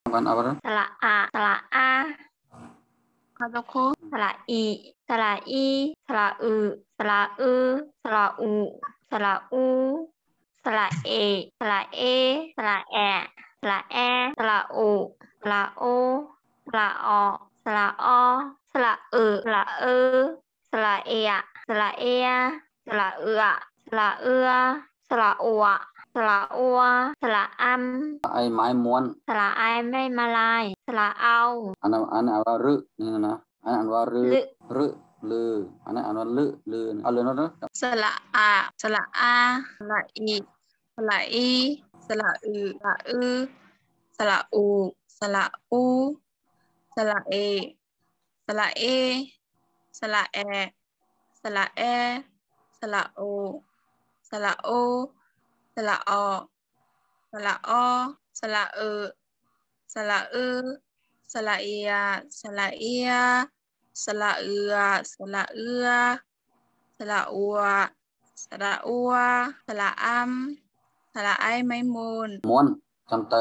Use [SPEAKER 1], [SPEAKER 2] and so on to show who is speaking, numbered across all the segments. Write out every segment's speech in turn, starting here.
[SPEAKER 1] kan apa tuh?
[SPEAKER 2] สระอาสระอา
[SPEAKER 3] kata ko
[SPEAKER 2] สระอีสระอีสระอืสระอือสระอูสระอูสระเอสระเอสระแอสระแอสระโอสระโอสระอสระอสระสระสระเอะสระเอะสระสระสระอสระอัวสระอัม
[SPEAKER 1] ai mai muốn
[SPEAKER 2] สระไอไม่มาลายสระเอา
[SPEAKER 1] anak apa ru ni na anak apa ru
[SPEAKER 2] ลึ
[SPEAKER 1] ru lu anak apa lu lu alu no
[SPEAKER 3] sala a sala a sala i sala i sala sala sala u sala u sala e sala e sala e sala e sala o sala o sala o sala o sala sala sala iya sala iya sala sala sala ua sala ua sala sala ai mấy muôn
[SPEAKER 1] muốn chăm ta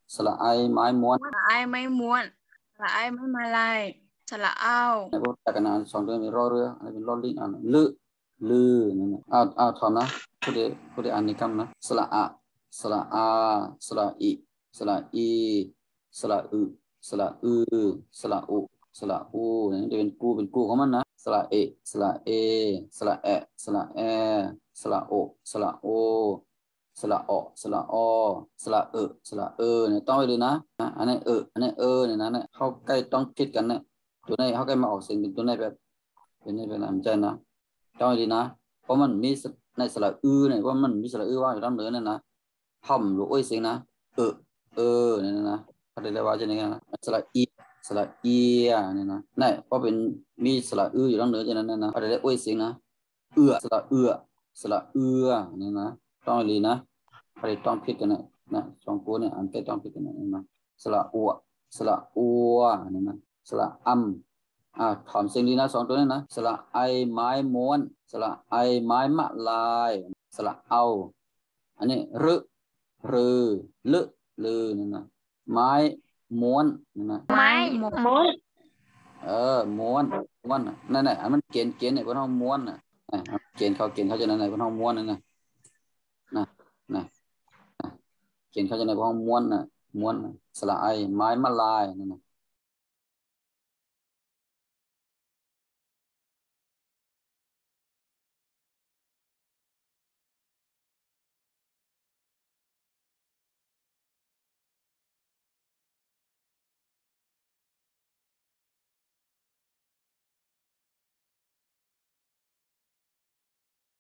[SPEAKER 1] sala ai mai muốn
[SPEAKER 3] sala ai mấy muôn sala ai mấy malai sala ao
[SPEAKER 1] này bố ta cái nào xong rồi mình roi rưa này mình lo linh ăn lư lư này thầm na cứ để ăn đi cam na sala a sala i sala i sala sala sala u này để bên cu của mình na sala e sala e sala e sala e sala o sala o sala o sala o sala sala này to đi na anh này này nàyเขาใกล้ต้องคิดกันเนี่ยตัวนี้เขาใกล้มาออกเสียงเป็นตัวนี้แบบตัวนี้เป็นอันใจนะต้องดีนะเพราะมันมีในสระเนี่ยเพราะมันมีสระว่าอยู่ด้านเหนือนั่นนะห่มหรือโอ้ยเสียงนะเนี่ยนะเขาได้เรียกว่าจะนี่นะสระอีเนี่ยนะนี่เพราะเป็นมีสระอยู่ด้านเหนือจะนั่นนะเขาได้เรียกโอ้ยเสียงนะสระเนี่ยนะต้องดีนะเขาได้ต้องคิดกันนะสองตัวเนี่ยอันใกล้ต้องคิดกันนะสระอัวเนี่ยนะสระถอนเสียงดีนะสองตัวนี้นะสระไอไม้ม้วนสระไอไม้มะลายสระเอาอันนี้รือลือนี่นะไม้ม้วนนี่นะ
[SPEAKER 2] ไม้ม้วน
[SPEAKER 1] ม้วนนั่นอันมันเกณฑ์เนี่ยพวกน้องม้วนน่ะเกณฑ์เขาจะนั่นพวกน้องม้วนนั่นนะเกณฑ์เขาจะในพวกน้องม้วนน่ะสระไอไม้มะลายนั่นนะ